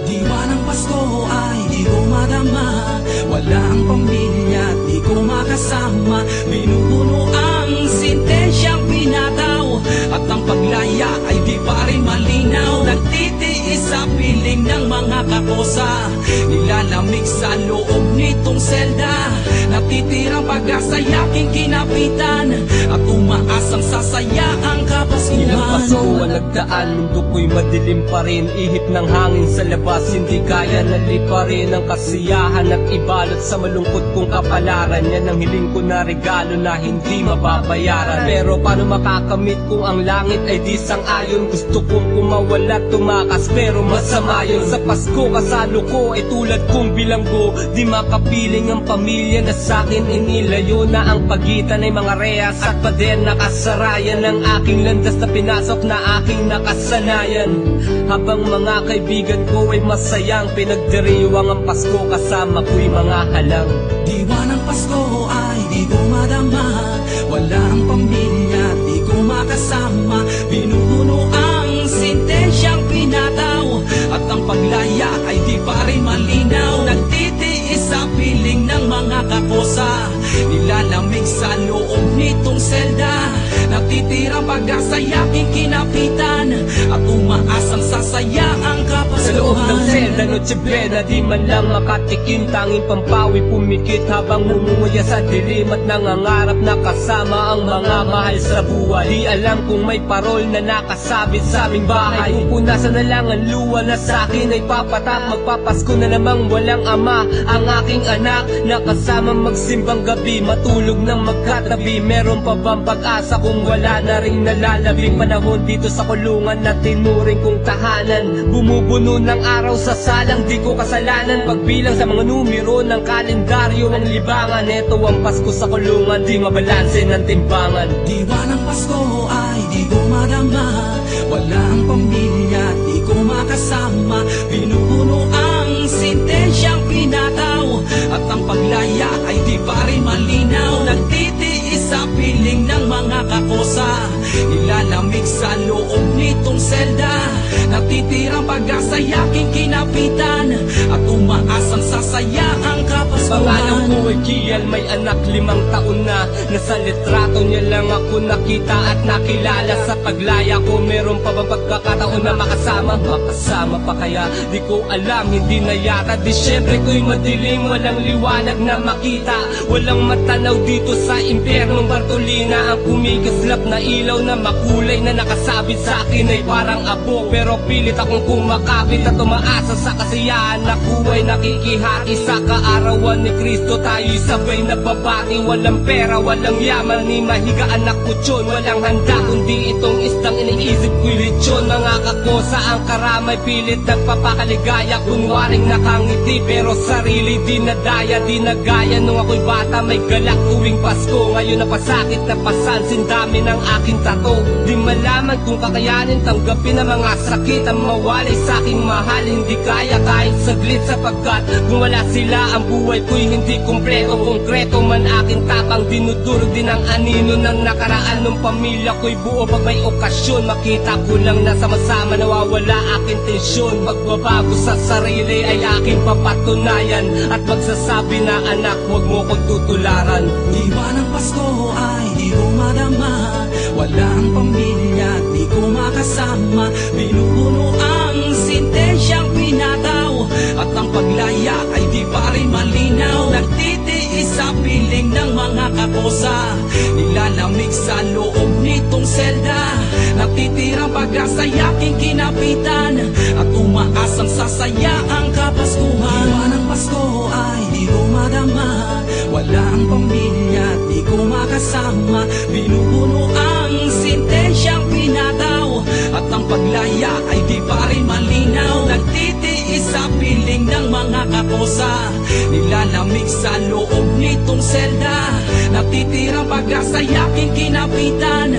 Diwa ng Pasko ay di ko madama, wala ang pamilya, di ko makasama. Binubuno ang sentensyang pinataw, at ang paglaya ay di pa rin malinaw. Nagtitiis sa piling ng mga kakosa, nilalamig sa loob nitong selda. Natitirang pag-asa yaking kinapitan, at umaasang sasaya ang kapaskuhan. Ilang paso walang daan, mundo ko'y madilim pa rin. Ihip ng hangin sa labas, hindi kaya naliparin ang kasiyahan at ibalot sa malungkot kong kapalaran. Yan ang hiling ko na regalo na hindi mababayaran. Pero paano makakamit kung ang langit ay di sang-ayon? Gusto kong kumawala, tumakas pero masama yun. Sa Pasko kasalo ko ay tulad kong bilanggo, di makapiling ang pamilya na sa'kin inilayo. Na ang pagitan ay mga rehas at pader nakasarayan ng aking landas na pinasok na aking nakasanayan. Habang mga kaibigan ko ay masayang pinagdiriwang ang Pasko, kasama ko'y mga halang. Diwa ng Pasko ay di ko madama, wala ang pamilya, di ko makasama. Binubuno ang sentensyang pinataw, at ang paglaya ay di pa rin malinaw. Nagtitiis sa piling ng mga kakosa, nilalamig sa loob nitong selda. Natitirang pag-asa yaking kinapitan, at umaasang sasaya ang kapaskuhan. Sa loob ng selda, Noche Buena, di man lang makatikim. Tanging pampawi pumikit habang mumuya sa dilim, at nangangarap na kasama ang mga mahal sa buhay. Di alam kung may parol na nakasabit sa aming bahay. Pupunasan na lang ang luwa na sa'kin ay papatak. Magpapasko na namang walang ama ang aking anak, nakasama magsimbang gabi, matulog ng magkatabi. Meron pa bang pag-asa kung wala na ring nalalabing panahon dito sa kulungan na tinuring kong tahanan? Bumubuno ng araw sa salang, di ko kasalanan. Pagbilang sa mga numero ng kalendaryo ang libangan. Ito ang Pasko sa kulungan, di mabalanse ng timbangan. Diwa ng Pasko ay di ko madama, wala ang pamilya, di ko makasama. Binubuno ang sentensyang pinataw, at ang paglaya ay di pa rin malinaw. Nagtitiis sa piling ng mga kakosa, nilalamig sa loob nitong selda. Natitirang pag-asa yaking kinapitan, at umaasang sasaya ang kapaskuhan. Pangalan ko ay Kiel, may anak 5 taon na. Nasa litrato niya lang ako nakita at nakilala. Sa paglaya ko meron pa bang pagkakataon na makasama? Makasama pa kaya? Di ko alam, hindi na yata. Disyembre ko'y madilim, walang liwanag na makita. Walang matanaw dito sa impyernong Bartolina. Ang kumikislap na ilaw na makulay na nakasabit sa akin ay parang abog. Pero pilit akong kumakapit at umaasa sa kasiyahan. Ako ay nakikihati sa kaarawan ni Kristo. Tayo'y sabay na babati. Walang pera, walang yaman, ni mahigaan na kutsyon. Walang handa kundi itong istang iniisip ko'y lechon. Mga kakosa ang karamay, pilit nagpapakaligaya. Kunwaring nakangiti pero sarili di nadaya. Di nagaya nung ako'y bata, may galak tuwing Pasko. Ngayon napasakit na pasansin, dami ng aking tato. Di malaman kung kakayanin tanggapin ang mga sakit. Ang mawalay sa aking mahal, hindi kaya kahit saglit. Sapagkat kung wala sila, ang buhay ko'y hindi kumpleto. Konkreto man aking tapang, dinudurog din ang anino ng nakaraan. Nung pamilya ko'y buo pag may okasyon, makita ko lang na sama-sama nawawala aking tensyon. Pagbabago sa sarili ay aking papatunayan, at magsasabi na anak, huwag mo kong tutularan. Diwa ng Pasko ay di ko madama, wala ang pamilya, di ko makasama. Binubuno ang sentensyang pinataw, at ang paglaya ay di pa rin malinaw. Nagtitiis sa piling ng mga kakosa, nilalamig sa loob nitong selda. Natitirang pag-asa yaking kinapitan, at umaasang sasaya ang kapaskuhan. Diwa ng Pasko ay di ko madama, wala ang pamilya, di ko makasama. Binubuno ang sentensyang pinataw, at ang paglaya ay di pa rin malinaw. Nagtitiis sa piling ng mga kakosa, nilalamig sa loob nitong selda. Natitirang pag-asa yaking kinapitan,